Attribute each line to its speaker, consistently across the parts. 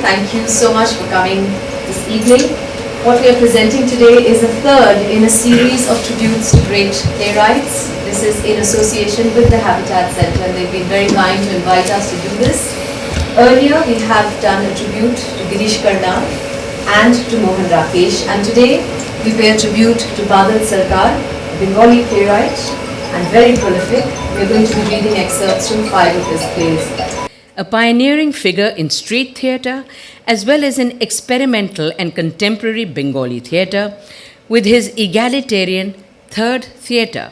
Speaker 1: Thank you so much for coming this evening. What we are presenting today is a third in a series of tributes to great playwrights. This is in association with the Habitat Centre, and they've been very kind to invite us to do this. Earlier, we have done a tribute to Girish Karnad and to Mohan Rakesh, and today we pay a tribute to Badal Sarkar, a Bengali playwright and very prolific. We are going to be reading excerpts from 5 of his plays.
Speaker 2: A pioneering figure in street theatre as well as in experimental and contemporary Bengali theatre with his egalitarian Third Theatre.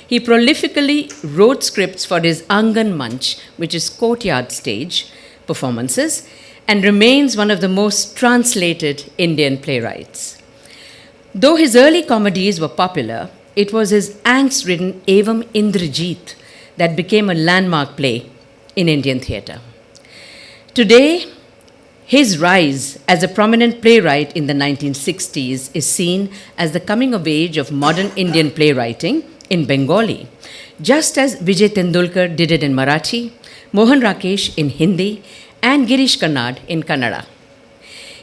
Speaker 2: He prolifically wrote scripts for his Angan Manch, which is courtyard stage, performances, and remains one of the most translated Indian playwrights. Though his early comedies were popular, it was his angst-ridden Evam Indrajit that became a landmark play in Indian theatre. Today, his rise as a prominent playwright in the 1960s is seen as the coming of age of modern Indian playwriting in Bengali, just as Vijay Tendulkar did it in Marathi, Mohan Rakesh in Hindi, and Girish Karnad in Kannada.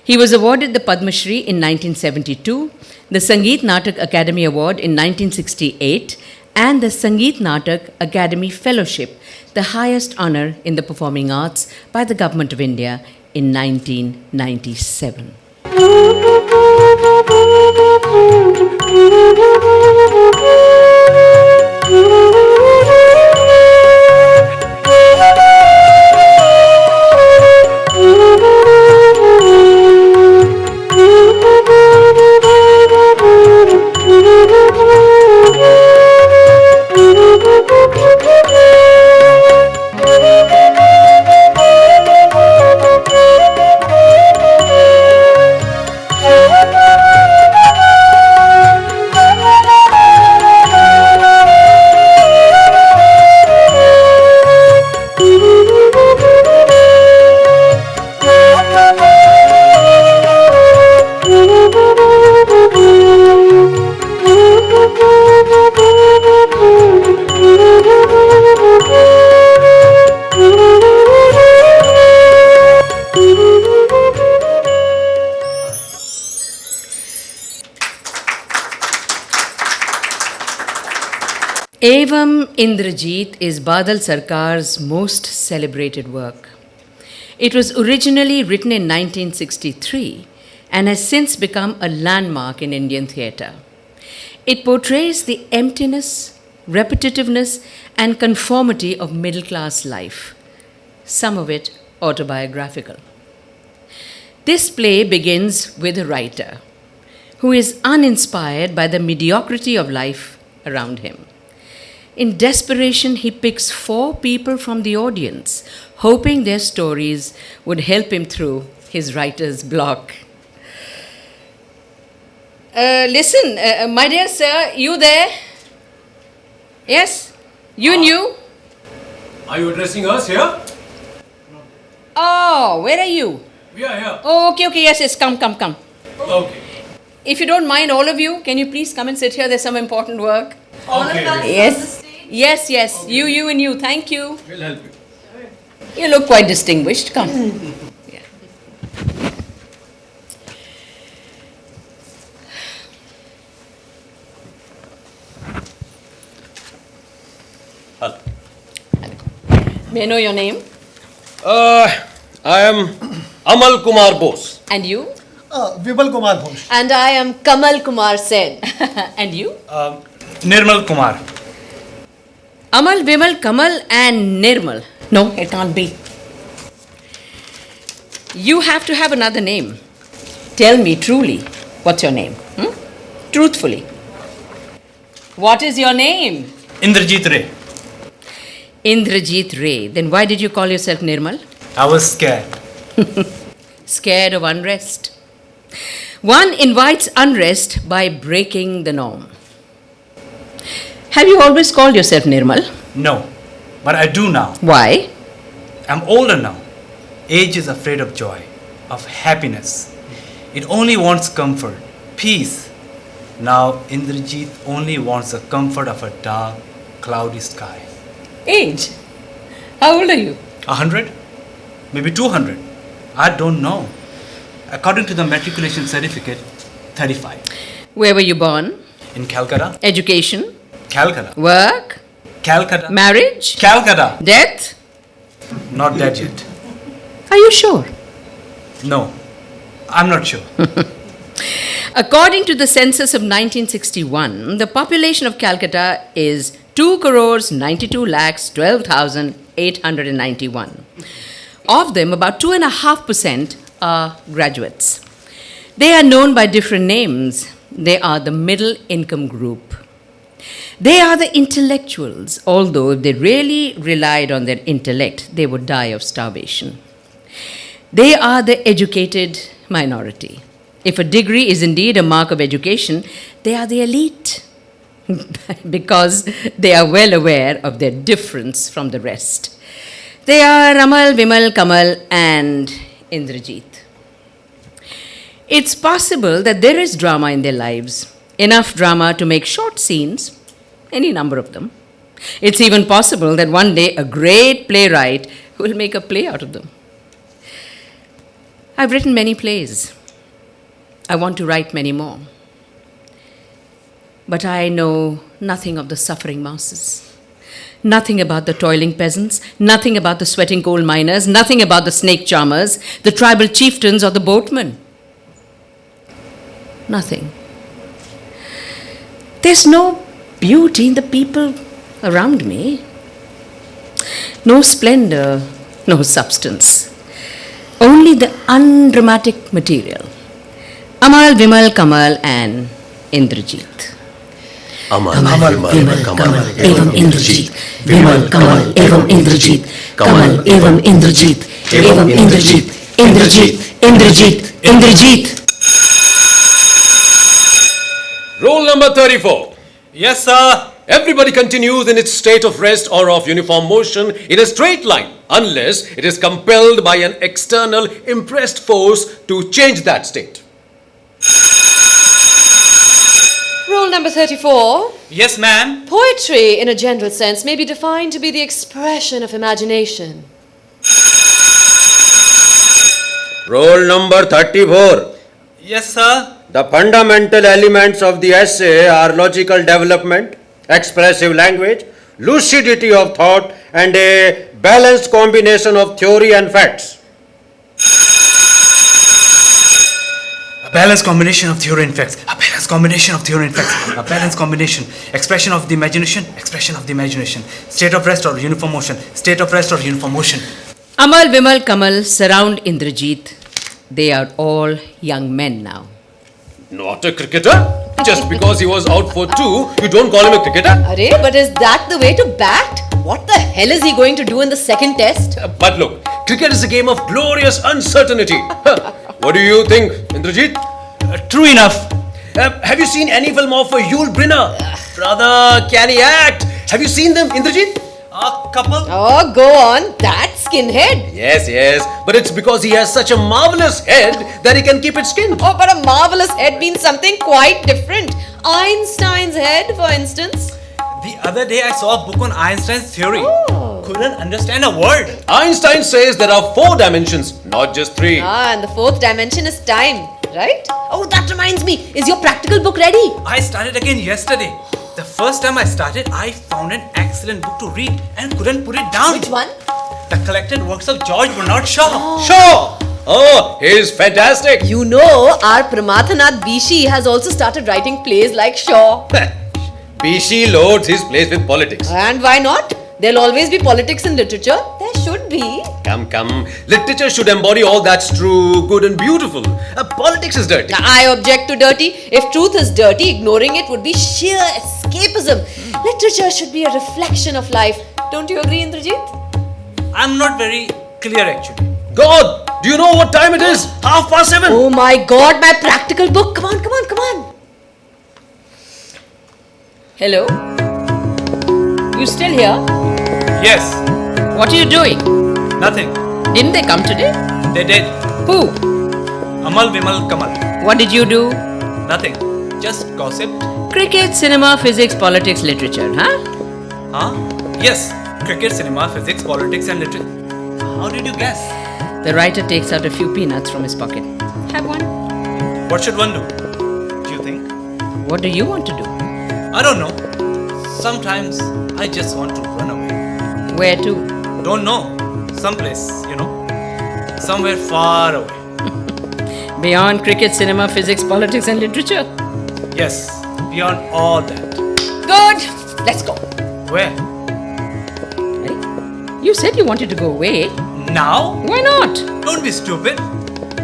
Speaker 2: He was awarded the Padma Shri in 1972, the Sangeet Natak Academy Award in 1968, and the Sangeet Natak Academy Fellowship, the highest honor in the performing arts by the Government of India in 1997. Evam Indrajit is Badal Sarkar's most celebrated work. It was originally written in 1963 and has since become a landmark in Indian theatre. It portrays the emptiness, repetitiveness, and conformity of middle-class life, some of it autobiographical. This play begins with a writer who is uninspired by the mediocrity of life around him. In desperation, he picks 4 people from the audience, hoping their stories would help him through his writer's block. Listen, my dear sir, you there? Yes? You and you?
Speaker 3: Are you addressing us here?
Speaker 2: Oh, where are you?
Speaker 3: We are here.
Speaker 2: Oh, okay, yes, come.
Speaker 3: Okay.
Speaker 2: If you don't mind, all of you, can you please come and sit here? There's some important work.
Speaker 1: All of us
Speaker 2: Yes.
Speaker 1: on the stage.
Speaker 2: Yes.
Speaker 3: Okay.
Speaker 2: You and you. Thank you.
Speaker 3: We'll help you.
Speaker 2: You look quite distinguished. Come. Yeah. May I know your name?
Speaker 4: I am Amal Kumar Bose.
Speaker 2: And you?
Speaker 5: Vibal Kumar Ghosh.
Speaker 1: And I am Kamal Kumar Sen.
Speaker 2: And you?
Speaker 5: Nirmal Kumar.
Speaker 2: Amal, Vimal, Kamal, and Nirmal. No, it can't be. You have to have another name. Tell me truly, what's your name? Truthfully. What is your name?
Speaker 5: Indrajit Ray.
Speaker 2: Indrajit Ray. Then why did you call yourself Nirmal?
Speaker 5: I was scared.
Speaker 2: Scared of unrest. One invites unrest by breaking the norm. Have you always called yourself Nirmal?
Speaker 5: No, but I do now.
Speaker 2: Why?
Speaker 5: I'm older now. Age is afraid of joy, of happiness. It only wants comfort, peace. Now Indrajit only wants the comfort of a dark, cloudy sky.
Speaker 2: Age? How old are you?
Speaker 5: 100? Maybe 200. I don't know. According to the matriculation certificate, 35.
Speaker 2: Where were you born?
Speaker 5: In Calcutta?
Speaker 2: Education?
Speaker 5: Calcutta.
Speaker 2: Work?
Speaker 5: Calcutta.
Speaker 2: Marriage?
Speaker 5: Calcutta.
Speaker 2: Death?
Speaker 5: Not dead yet.
Speaker 2: Are you sure?
Speaker 5: No, I'm not sure.
Speaker 2: According to the census of 1961, the population of Calcutta is 2,92,12,891. Of them, about 2.5% are graduates. They are known by different names. They are the middle income group. They are the intellectuals, although if they really relied on their intellect, they would die of starvation. They are the educated minority. If a degree is indeed a mark of education, they are the elite because they are well aware of their difference from the rest. They are Amal, Vimal, Kamal, and Indrajit. It's possible that there is drama in their lives, enough drama to make short scenes, any number of them. It's even possible that one day a great playwright will make a play out of them. I've written many plays. I want to write many more. But I know nothing of the suffering masses. Nothing about the toiling peasants, nothing about the sweating coal miners, nothing about the snake charmers, the tribal chieftains, or the boatmen. Nothing. There's no beauty in the people around me. No splendor, no substance. Only the undramatic material. Amal, Vimal, Kamal, and Indrajit.
Speaker 4: Amal,
Speaker 6: Vimal Kamal evam Indrajit. Vimal Kamal evam Indrajit. Kamal evam Indrajit. Evam Indrajit. Indrajit. Indrajit. Indrajit.
Speaker 4: Roll number 34.
Speaker 5: Yes, sir.
Speaker 4: Everybody continues in its state of rest or of uniform motion in a straight line, unless it is compelled by an external impressed force to change that state.
Speaker 1: Rule number 34.
Speaker 5: Yes, ma'am.
Speaker 1: Poetry, in a general sense, may be defined to be the expression of imagination.
Speaker 4: Roll number 34.
Speaker 5: Yes, sir.
Speaker 4: The fundamental elements of the essay are logical development, expressive language, lucidity of thought, and a balanced combination of theory and facts.
Speaker 5: A balanced combination of theory and facts. A balanced combination of theory and facts. A balanced combination. Expression of the imagination. Expression of the imagination. State of rest or uniform motion. State of rest or uniform motion.
Speaker 2: Amal, Vimal, Kamal surround Indrajit. They are all young men now.
Speaker 4: Not a cricketer? Just because he was out for 2, you don't call him a cricketer?
Speaker 1: Arey, but is that the way to bat? What the hell is he going to do in the second test?
Speaker 4: But look, cricket is a game of glorious uncertainty. What do you think, Indrajit?
Speaker 5: True enough.
Speaker 4: Have you seen any film of Yul Brynner? Brother, can he act? Have you seen them, Indrajit?
Speaker 5: A couple.
Speaker 1: Oh, go on. That skinhead.
Speaker 4: Yes, but it's because he has such a marvelous head that he can keep it skinned.
Speaker 1: Oh, but a marvelous head means something quite different. Einstein's head, for instance.
Speaker 5: The other day I saw a book on Einstein's theory.
Speaker 1: Oh.
Speaker 5: Couldn't understand a word.
Speaker 4: Einstein says there are 4 dimensions, not just 3.
Speaker 1: And the 4th dimension is time, right? Oh, that reminds me. Is your practical book ready?
Speaker 5: I started again yesterday. The first time I started, I found an excellent book to read and couldn't put it down.
Speaker 1: Which one?
Speaker 5: The collected works of George Bernard Shaw.
Speaker 4: Sure! Oh, he's fantastic.
Speaker 1: You know, our Pramathanath Bishi has also started writing plays like Shaw.
Speaker 4: Bishi loads his plays with politics.
Speaker 1: And why not? There'll always be politics in literature. There should be.
Speaker 4: Come. Literature should embody all that's true, good and beautiful. Politics is dirty.
Speaker 1: I object to dirty. If truth is dirty, ignoring it would be sheer escapism. Literature should be a reflection of life. Don't you agree, Indrajit?
Speaker 5: I'm not very clear actually.
Speaker 4: God, do you know what time it is? 7:30.
Speaker 1: Oh my God, my practical book. Come on.
Speaker 2: Hello? You still here?
Speaker 5: Yes.
Speaker 2: What are you doing?
Speaker 5: Nothing.
Speaker 2: Didn't they come today?
Speaker 5: They did.
Speaker 2: Who?
Speaker 5: Amal, Vimal, Kamal.
Speaker 2: What did you do?
Speaker 5: Nothing. Just gossiped.
Speaker 2: Cricket, cinema, physics, politics, literature, huh?
Speaker 5: Huh? Yes. Cricket, cinema, physics, politics and literature. How did you guess?
Speaker 2: The writer takes out a few peanuts from his pocket. Have one.
Speaker 5: What should one do? Do you think?
Speaker 2: What do you want to do?
Speaker 5: I don't know. Sometimes I just want to run away.
Speaker 2: Where to?
Speaker 5: Don't know. Someplace, somewhere far away.
Speaker 2: Beyond cricket, cinema, physics, politics, and literature.
Speaker 5: Yes, beyond all that.
Speaker 2: Good. Let's go.
Speaker 5: Where?
Speaker 2: Hey, you said you wanted to go away.
Speaker 5: Now?
Speaker 2: Why not?
Speaker 5: Don't be stupid.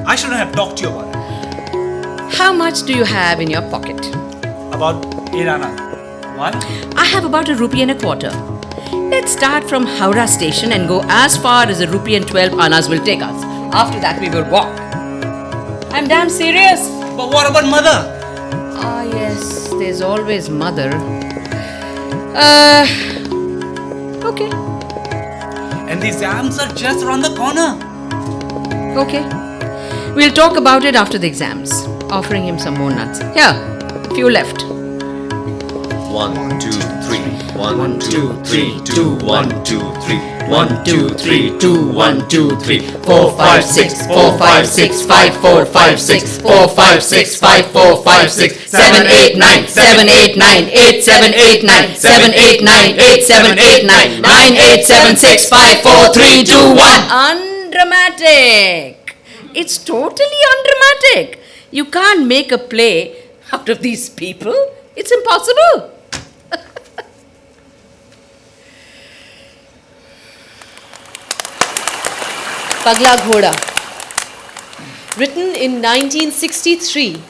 Speaker 5: I shouldn't have talked to you about it.
Speaker 2: How much do you have in your pocket?
Speaker 5: About 8 anna. One?
Speaker 2: I have about ₹1.25. Let's start from Howrah station and go as far as ₹1.12 annas will take us. After that, we will walk. I'm damn serious.
Speaker 5: But what about mother?
Speaker 2: Ah, yes, there's always mother. Okay.
Speaker 5: And the exams are just around the corner.
Speaker 2: Okay. We'll talk about it after the exams. Offering him some more nuts. Here, a few left.
Speaker 4: 1, 2, 3. 1, 2, 3, 2, 1, 2, 3. 1, 2, 3, 2, 1, 2, 3. 4, 5, 6, 4, 5, 6, 5, 4, 5, 6, 4, 5, 6, 5, 4, 5, 6, 7, 8, 9, 7, 8, 9, 8, 7, 8, 9, 7, 8, 9, 8, 7, 8, 9, 9, 8, 7, 6, 5, 4, 3, 2, 1.
Speaker 2: Undramatic. It's totally undramatic. You can't make a play out of these people. It's impossible.
Speaker 1: Pagla Ghoda. Written in 1963,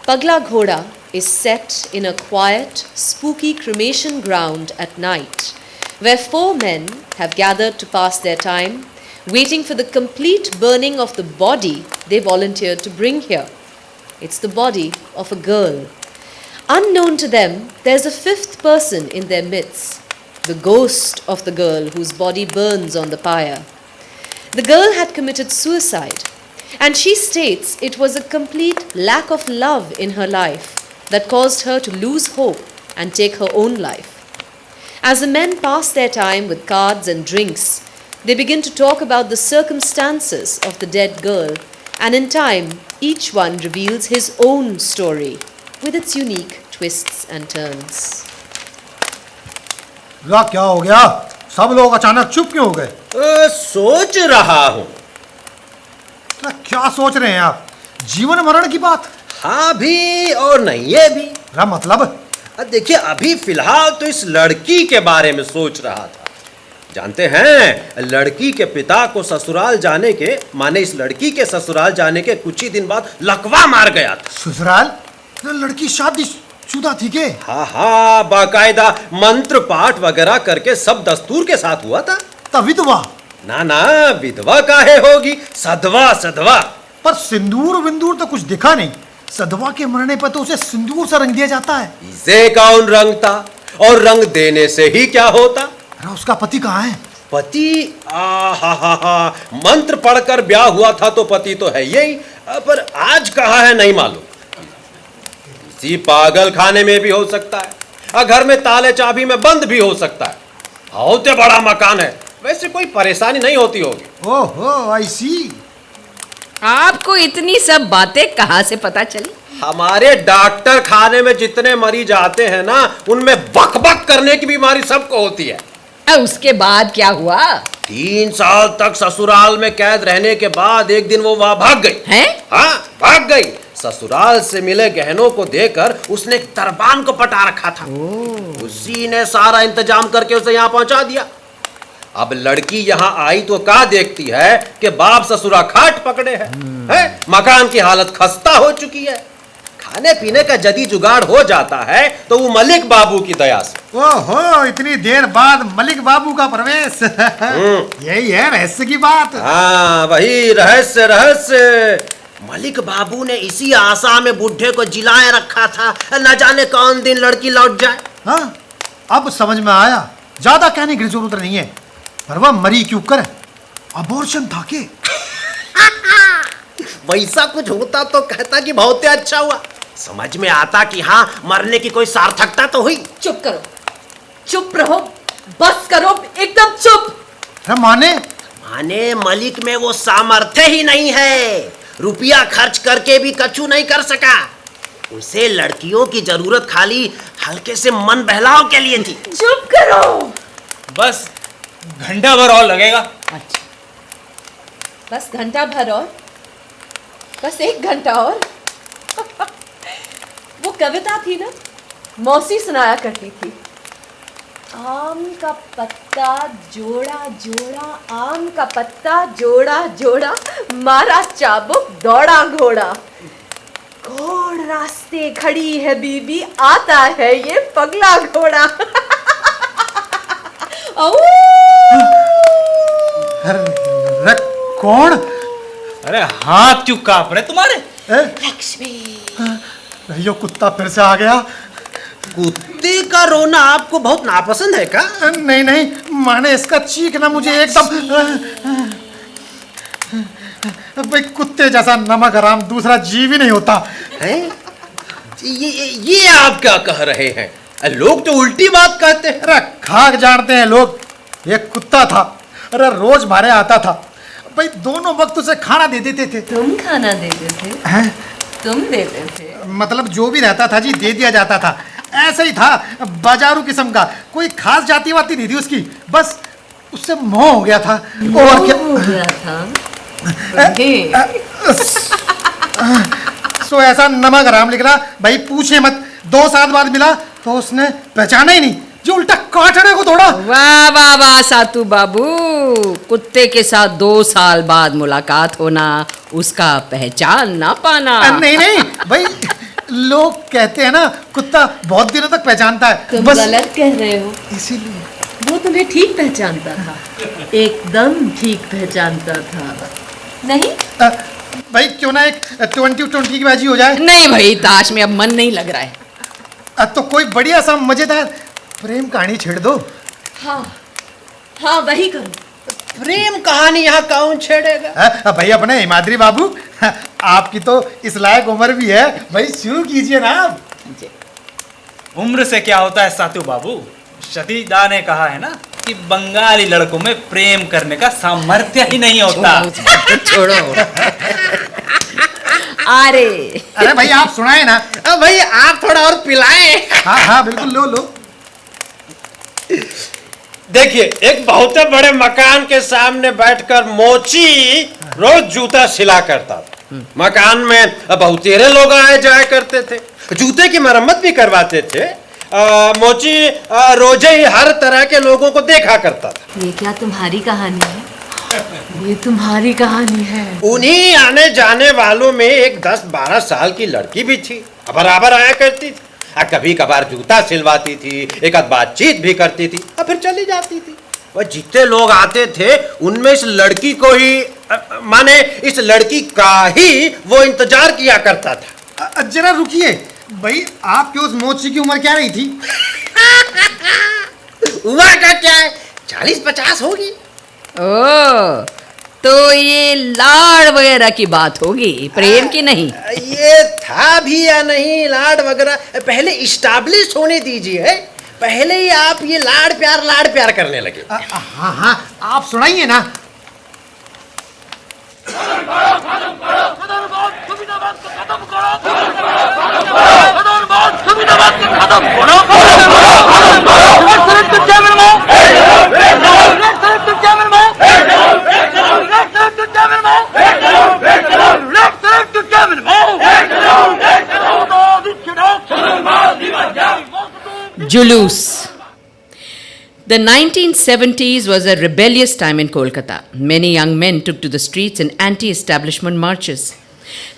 Speaker 1: Pagla Ghoda is set in a quiet, spooky cremation ground at night, where 4 men have gathered to pass their time, waiting for the complete burning of the body they volunteered to bring here. It's the body of a girl. Unknown to them, there's a 5th person in their midst, the ghost of the girl whose body burns on the pyre. The girl had committed suicide, and she states it was a complete lack of love in her life that caused her to lose hope and take her own life. As the men pass their time with cards and drinks, they begin to talk about the circumstances of the dead girl, and in time, each one reveals his own story with its unique twists and turns.
Speaker 7: क्या हो गया? सब लोग अचानक चुप क्यों हो गए?
Speaker 4: सोच रहा हूँ।
Speaker 7: क्या सोच रहे हैं आप? जीवन मरण की बात?
Speaker 4: हाँ भी और नहीं ये भी।
Speaker 7: मतलब?
Speaker 4: देखिए अभी फिलहाल तो इस लड़की के बारे में सोच रहा था। जानते हैं लड़की के पिता को ससुराल जाने के माने इस लड़की के ससुराल जाने के कुछ ही दिन बाद लकवा मार गया था।
Speaker 7: ससुराल? लड़की शादीशुदा थी के?
Speaker 4: हाँ बाकायदा मंत्र पाठ वगैरह करके सब दस्तूर के साथ हुआ था।
Speaker 7: तब विधवा?
Speaker 4: ना विधवा काहे होगी, सधवा सधवा।
Speaker 7: पर सिंदूर विंदूर तो कुछ दिखा नहीं। सधवा के मरने पर तो उसे सिंदूर से रंग दिया जाता है।
Speaker 4: इसे कौन रंगता और रंग देने से ही क्या होता?
Speaker 7: अरे उसका पति कहाँ है?
Speaker 4: पति हा मंत्र पढ़कर ब्याह हुआ था तो पति तो है यही, पर आज कहाँ है नहीं मालूम। किसी पागल खाने में भी हो सकता है, घर में ताले चाबी में बंद भी हो सकता है। बहुत बड़ा मकान है, वैसे कोई परेशानी नहीं होती होगी।
Speaker 7: ओहो आई सी।
Speaker 2: आपको इतनी सब बातें कहाँ से पता चली?
Speaker 4: हमारे डॉक्टर खाने में जितने मरीज आते हैं ना, उनमें बकबक करने की बीमारी सबको होती है।
Speaker 2: उसके बाद क्या हुआ?
Speaker 4: 3 साल तक ससुराल में कैद रहने के बाद एक दिन वो वहां भाग गई।
Speaker 2: हैं?
Speaker 4: हाँ भाग गई। ससुराल से मिले गहनों को देकर उसने एक दरबान को पटा रखा था। उसी ने सारा इंतजाम करके उसे यहाँ पहुंचा दिया। अब लड़की यहाँ आई तो क्या देखती है कि बाप ससुरा खाट पकड़े हैं, मकान की हालत खस्ता हो चुकी है। खाने पीने का जदी जुगाड़ हो जाता है तो वो मलिक बाबू की दया से।
Speaker 7: ओहो इतनी देर बाद मलिक बाबू का प्रवेश। यही है रहस्य की बात।
Speaker 4: हाँ वही रहस्य। मलिक बाबू ने इसी आशा में बुढ़े को जिलाए रखा था, न जाने कौन दिन लड़की लौट जाए।
Speaker 7: हाँ अब समझ में आया। ज्यादा कहने की जरूरत नहीं है। पर वह मरी क्यों कर? अबॉर्शन था के?
Speaker 4: वैसा कुछ होता तो कहता कि बहुत अच्छा हुआ। समझ में आता कि हाँ मरने की कोई सार्थकता तो हुई।
Speaker 1: चुप करो, चुप रहो, बस करो, एकदम चुप।
Speaker 7: अरे माने
Speaker 8: आने मलिक में वो सामर्थ्य ही नहीं है, रुपया खर्च करके भी कछु नहीं कर सका। उसे लड़कियों की जरूरत खाली हल्के से मन बहलाव के लिए थी।
Speaker 1: चुप करो।
Speaker 5: बस घंटा भर और लगेगा।
Speaker 2: अच्छा,
Speaker 1: बस घंटा भर और, बस 1 घंटा और। वो कविता थी ना, मौसी सुनाया करती थी। आम का पत्ता जोड़ा जोड़ा, आम का पत्ता जोड़ा जोड़ा, मारा चाबुक दौड़ा घोड़ा। घोड़ रास्ते खड़ी है बीबी, आता है ये पगला घोड़ा।
Speaker 7: अरे कौन?
Speaker 5: अरे हाथ क्यों कांप रहे तुम्हारे?
Speaker 1: लक्ष्मी।
Speaker 7: यो कुत्ता फिर से आ गया।
Speaker 8: कुत्ते का रोना आपको बहुत नापसंद है का?
Speaker 7: नहीं नहीं, माने इसका चीखना मुझे एकदम, भाई कुत्ते जैसा नमक हराम दूसरा जीव ही नहीं होता
Speaker 8: है। ये आप क्या कह रहे हैं? लोग तो उल्टी बात कहते हैं।
Speaker 7: अरे खाक जानते हैं लोग, ये कुत्ता था। अरे रोज मारे आता था भाई, दोनों वक्त उसे खाना दे देते थे।
Speaker 1: तुम खाना देते थे?
Speaker 7: हैं?
Speaker 1: तुम देते थे?
Speaker 7: मतलब जो भी रहता था जी दे दिया जाता था। ऐसा ही था, बाजारू किस्म का, कोई खास जाति वाती नहीं थी उसकी, बस उससे मोह हो गया था। और क्या
Speaker 1: हो गया था?
Speaker 7: सो ऐसा नमक हराम लिख रहा भाई, पूछे मत। 2 साल बाद मिला तो उसने पहचाना ही नहीं, जो उल्टा काटने को दौड़ा।
Speaker 2: वाह वाह वाह सातू बाबू, कुत्ते के साथ 2 साल बाद मुलाकात होना, उसका पहचान ना पाना।
Speaker 7: नहीं नहीं भाई, लोग कहते हैं ना कुत्ता बहुत दिनों तक पहचानता है।
Speaker 1: तुम
Speaker 7: बस
Speaker 1: गलत कह रहे हो।
Speaker 7: इसीलिए
Speaker 1: वो तुम्हें ठीक पहचानता था, एकदम ठीक पहचानता था। नहीं?
Speaker 7: भाई क्यों ना एक 20-20 की बाजी हो जाए।
Speaker 2: नहीं भाई, ताश में अब मन नहीं लग रहा है।
Speaker 7: तो कोई बढ़िया सा मजेदार प्रेम कहानी छेड़ दो।
Speaker 1: हाँ हाँ, वही करो।
Speaker 8: प्रेम कहानी यहाँ कौन छेड़ेगा?
Speaker 7: भाई अपने हिमाद्री बाबू, आपकी तो इस लायक उम्र भी है भाई, शुरू कीजिए ना आप।
Speaker 5: उम्र से क्या होता है सातू बाबू? सतीदा ने कहा है ना कि बंगाली लड़कों में प्रेम करने का सामर्थ्य ही नहीं होता।
Speaker 2: छोड़ो।
Speaker 7: अरे भाई आप सुनाए ना।
Speaker 8: भाई आप थोड़ा और पिलाएं।
Speaker 7: हाँ हाँ बिल्कुल, लो लो।
Speaker 8: देखिए, एक बहुत बड़े मकान के सामने बैठकर मोची रोज जूता सिला करता था। मकान में बहुतेरे लोग आए जाया करते थे, जूते की मरम्मत भी करवाते थे। मोची रोज ही हर तरह के लोगों को देखा करता था।
Speaker 1: ये क्या तुम्हारी कहानी है? ये तुम्हारी कहानी है?
Speaker 8: उन्हीं आने जाने वालों में एक 10-12 साल की लड़की भी थी, बराबर आया करती थी। कभी कभार जूता सिलवाती थी, एक आध बातचीत भी करती थी और फिर चली जाती थी। वह जितने लोग आते थे उनमें इस लड़की को ही, माने इस लड़की का ही वो इंतजार किया करता था।
Speaker 7: जरा रुकिए भाई, आपके उस मोची की उम्र क्या रही थी?
Speaker 8: उम्र का क्या है, 40-50 होगी।
Speaker 2: ओ, तो ये लाड़ वगैरह की बात होगी, प्रेम की नहीं।
Speaker 8: ये था भी या नहीं लाड़ वगैरह, पहले इस्टेब्लिश होने दीजिए। पहले ही आप ये लाड़ प्यार करने लगे।
Speaker 7: हाँ हाँ, आप सुनाइए ना।
Speaker 2: Julus. The 1970s was a rebellious time in Kolkata. Many young men took to the streets in anti-establishment marches.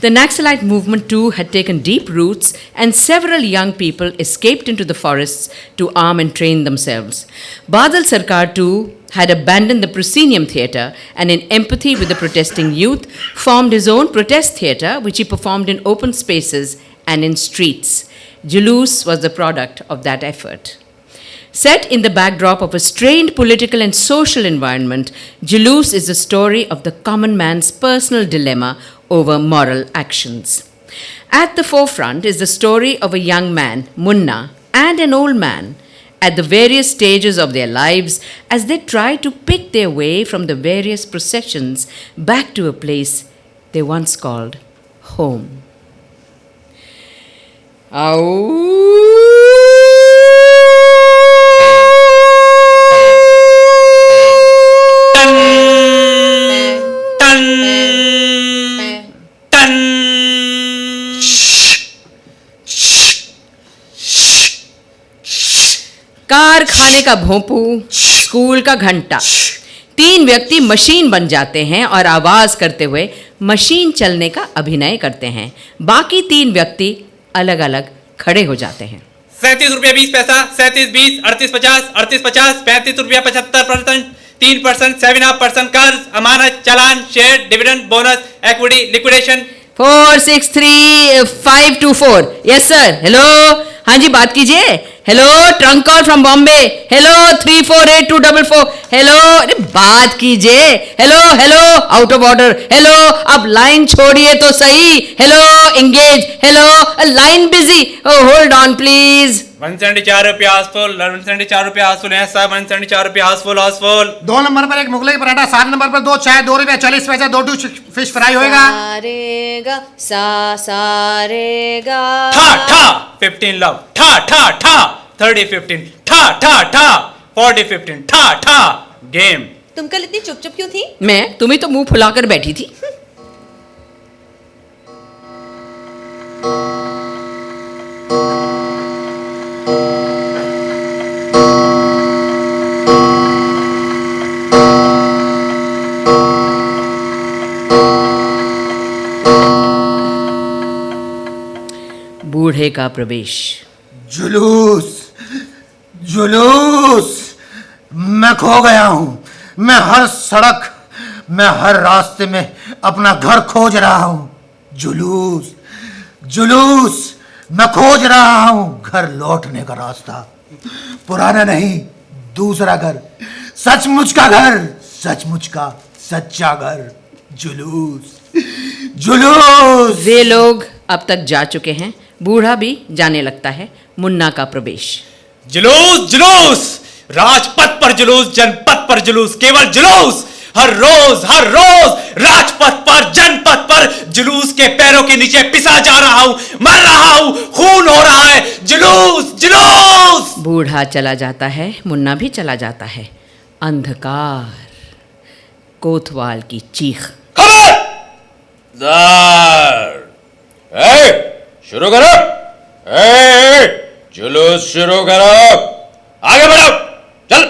Speaker 2: The Naxalite movement too had taken deep roots, and several young people escaped into the forests to arm and train themselves. Badal Sarkar too had abandoned the proscenium theatre and, in empathy with the protesting youth, formed his own protest theatre, which he performed in open spaces and in streets. Julus was the product of that effort. Set in the backdrop of a strained political and social environment, Julus is the story of the common man's personal dilemma over moral actions. At the forefront is the story of a young man, Munna, and an old man, at the various stages of their lives as they try to pick their way from the various processions back to a place they once called home. कारखाने का भोंपू, school का घंटा, 3 व्यक्ति machine बन जाते हैं और आवाज करते हुए मशीन चलने का अभिनय करते हैं। बाकी 3 व्यक्ति अलग अलग खड़े हो जाते हैं।
Speaker 5: 37 रुपया 20 पैसा, 37 20, 38 50, 38 50, 35 रुपया 75%, 3%, 7.5% कर्ज, अमानत, चालान, share, dividend, bonus, equity, liquidation.
Speaker 2: 463524। Yes sir. Hello, हाँ जी, बात कीजिए। Hello, trunk call from Bombay. Hello, 348244। Hello, अरे बात कीजिए। Hello hello, out of order. Hello, अब लाइन छोड़िए तो सही। Hello, engage. Hello, line busy. Hold on please.
Speaker 5: 174 रुपया हाउसफुल, 174 रुपया हाउसफुल है साहब, 174 रुपया हाउसफुल हाउसफुल।
Speaker 7: 2 नंबर पर एक मुगलई पराठा, 7 नंबर पर 2 चाय, 2 रुपया 40 पैसे, 2 टू फिश फ्राई होएगा।
Speaker 1: सारेगा सारेगा
Speaker 5: ठा ठा 15 लव, ठा ठा ठा 30 15, ठा ठा ठा 40 15, ठा ठा गेम।
Speaker 1: तुम कल इतनी चुप चुप क्यों थी?
Speaker 2: मैं तुम्हें तो मुंह फुलाकर बैठी थी। बूढ़े का प्रवेश।
Speaker 7: जुलूस, जुलूस, मैं खो गया हूं। मैं हर सड़क, मैं हर रास्ते में अपना घर खोज रहा हूं। जुलूस, जुलूस, मैं खोज रहा हूं घर लौटने का रास्ता। पुराना नहीं, दूसरा घर, सचमुच का घर, सचमुच का सच्चा घर। जुलूस, जुलूस।
Speaker 2: वे लोग अब तक जा चुके हैं। बूढ़ा भी जाने लगता है। मुन्ना का प्रवेश।
Speaker 5: जुलूस, जुलूस, राजपथ पर जुलूस, जनपथ पर जुलूस, केवल जुलूस। हर रोज राजपथ पर, जनपथ पर जुलूस के पैरों के नीचे पिसा जा रहा हूं, मर रहा हूं, खून हो रहा है। जुलूस, जुलूस।
Speaker 2: बूढ़ा चला जाता है। मुन्ना भी चला जाता है। अंधकार। कोतवाल की चीख।
Speaker 8: शुरू करो। जुलूस शुरू करो। आगे बढ़ो। चल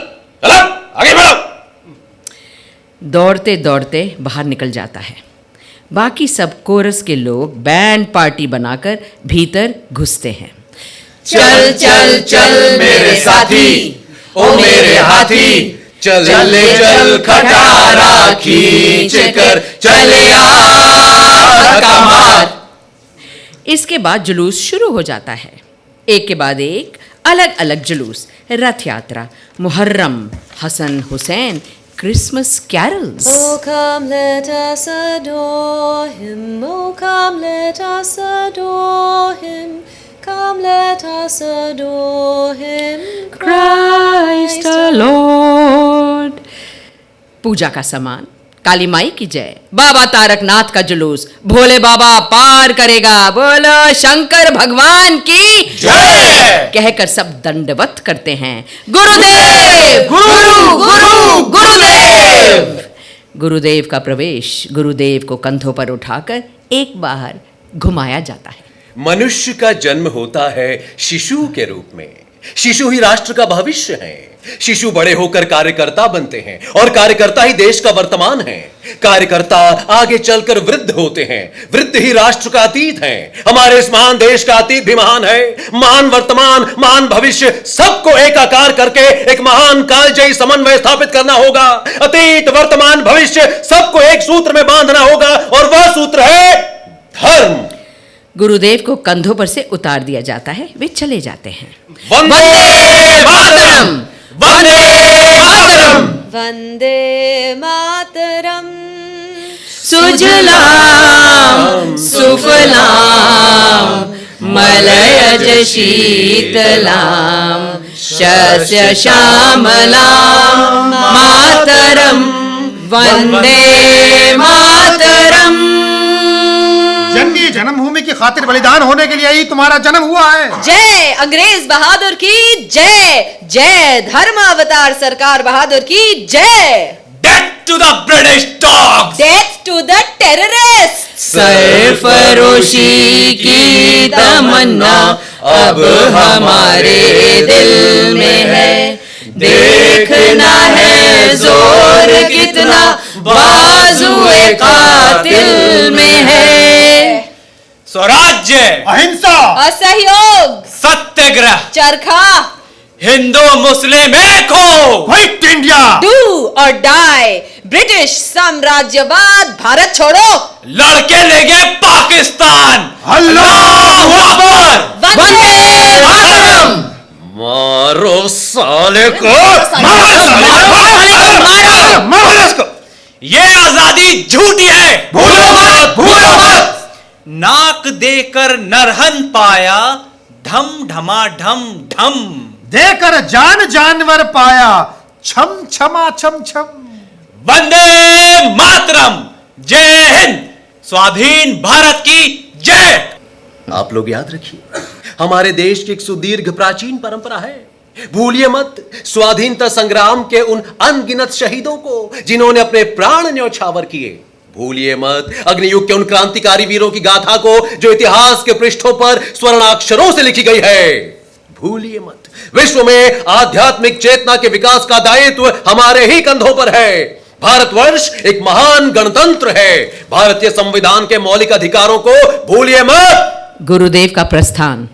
Speaker 8: चलो, आगे बढ़ो।
Speaker 2: दौड़ते दौड़ते बाहर निकल जाता है। बाकी सब कोरस के लोग बैंड पार्टी बनाकर भीतर घुसते हैं।
Speaker 4: चल चल चल मेरे साथी, ओ मेरे हाथी, चल चल खटारा खींच कर चले आ कमार।
Speaker 2: इसके बाद जुलूस शुरू हो जाता है। एक के बाद एक अलग अलग जुलूस। Rath Yatra, Muharram, Hasan Hussain, Christmas carols.
Speaker 1: Oh, come, let us adore him. Oh, come, let us adore him. Come, let us adore him.
Speaker 2: Christ the Lord। पूजा का सामान, काली माई की जय, बाबा तारकनाथ का जुलूस, भोले बाबा पार करेगा, बोलो शंकर भगवान की
Speaker 8: जय।
Speaker 2: कहकर सब दंडवत करते हैं। गुरुदेव, गुरु गुरु गुरुदेव। गुरुदेव का प्रवेश। गुरुदेव को कंधों पर उठाकर एक बार घुमाया जाता है।
Speaker 8: मनुष्य का जन्म होता है शिशु के रूप में। शिशु ही राष्ट्र का भविष्य है। शिशु बड़े होकर कार्यकर्ता बनते हैं और कार्यकर्ता ही देश का वर्तमान है। कार्यकर्ता आगे चलकर वृद्ध होते हैं। वृद्ध ही राष्ट्र का अतीत है। हमारे इस महान देश का अतीत भी महान है। महान वर्तमान, महान भविष्य, सबको एकाकार करके एक महान कालजयी समन्वय स्थापित करना होगा। अतीत, वर्तमान, भविष्य सबको एक सूत्र में बांधना होगा और वह सूत्र है धर्म।
Speaker 2: गुरुदेव को कंधों पर से उतार दिया जाता है। वे चले जाते हैं।
Speaker 8: वंदे मातरम, वंदे मातरम,
Speaker 1: वंदे मातरम।
Speaker 2: सुजलाम सुफलाम मलयज शीतलाम शस्य श्यामलां मातरं वंदे मातरम।
Speaker 7: जंगी जन्मभूमि की खातिर बलिदान होने के लिए ही तुम्हारा जन्म हुआ है।
Speaker 1: जय अंग्रेज बहादुर की जय, जय धर्म अवतार सरकार बहादुर की जय।
Speaker 5: Death to the British dogs!
Speaker 1: Death to the terrorists!
Speaker 2: सरफरोशी की तमन्ना अब हमारे दिल में है, देखना है जोर कितना बाजुए कातिल में है।
Speaker 5: स्वराज्य,
Speaker 7: अहिंसा,
Speaker 1: असहयोग,
Speaker 5: सत्याग्रह,
Speaker 1: चरखा,
Speaker 5: हिंदू मुस्लिम एक हो,
Speaker 7: क्विट इंडिया,
Speaker 1: डू और डाई, ब्रिटिश साम्राज्यवाद भारत छोड़ो,
Speaker 5: लड़के लेंगे पाकिस्तान।
Speaker 7: अल्लाहू अकबर,
Speaker 1: वंदे
Speaker 7: मातरम।
Speaker 4: मारो साले को,
Speaker 7: मारो इसको।
Speaker 5: ये आजादी झूठी है,
Speaker 7: भूलो मत, भूलो मत।
Speaker 5: नाक देकर नरहन पाया, ढम ढमा ढम ढम,
Speaker 7: देकर जान जानवर पाया, छम छमा छम छम।
Speaker 5: वंदे मातरम, जय हिंद, स्वाधीन भारत की जय।
Speaker 4: आप लोग याद रखिए, हमारे देश की एक सुदीर्घ प्राचीन परंपरा है। भूलिए मत स्वाधीनता संग्राम के उन अनगिनत शहीदों को जिन्होंने अपने प्राण न्यौछावर किए। भूलिए मत अग्नियुग के उन क्रांतिकारी वीरों की गाथा को जो इतिहास के पृष्ठों पर स्वर्णाक्षरों से लिखी गई है। भूलिए मत विश्व में आध्यात्मिक चेतना के विकास का दायित्व हमारे ही कंधों पर है। भारतवर्ष एक महान गणतंत्र है। भारतीय संविधान के मौलिक अधिकारों को भूलिए मत।
Speaker 2: गुरुदेव का प्रस्थान।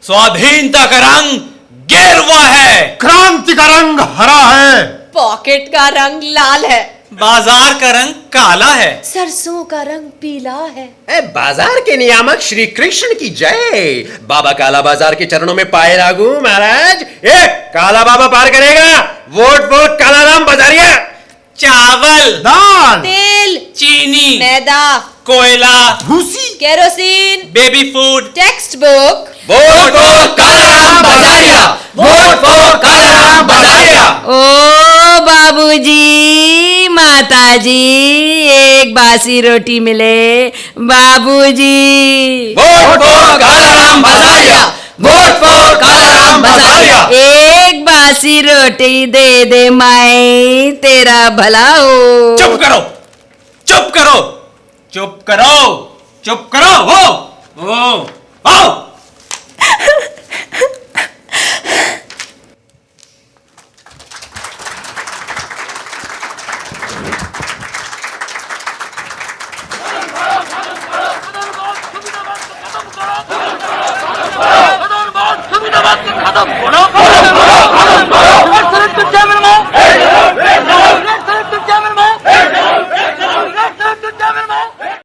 Speaker 5: स्वाधीनता का रंग गेरुआ है,
Speaker 7: क्रांति का रंग हरा है,
Speaker 1: पॉकेट का रंग लाल है,
Speaker 5: बाजार का रंग काला है,
Speaker 1: सरसों का रंग पीला है।
Speaker 8: बाजार के नियामक श्री कृष्ण की जय। बाबा काला बाजार के चरणों में पाए लागू महाराज। काला बाबा पार करेगा, वोट वोट काला राम बाजारिया।
Speaker 5: चावल,
Speaker 7: दाल,
Speaker 1: तेल,
Speaker 5: चीनी,
Speaker 1: मैदा,
Speaker 5: कोयला,
Speaker 7: भूसी,
Speaker 1: kerosene,
Speaker 5: baby food,
Speaker 1: text book,
Speaker 8: vote vote काला राम बाजारिया, वोट वोट काला राम बाजारिया।
Speaker 2: ओ बाबूजी, माताजी, एक बासी रोटी मिले बाबूजी।
Speaker 8: वोट वोट काला राम बाजारिया, वोट वोट काला राम बाजारिया।
Speaker 2: एक बासी रोटी दे दे माई, तेरा भला हो।
Speaker 5: चुप करो, चुप करो, चुप करो, चुप करो। ओ आओ।
Speaker 3: खत्म होना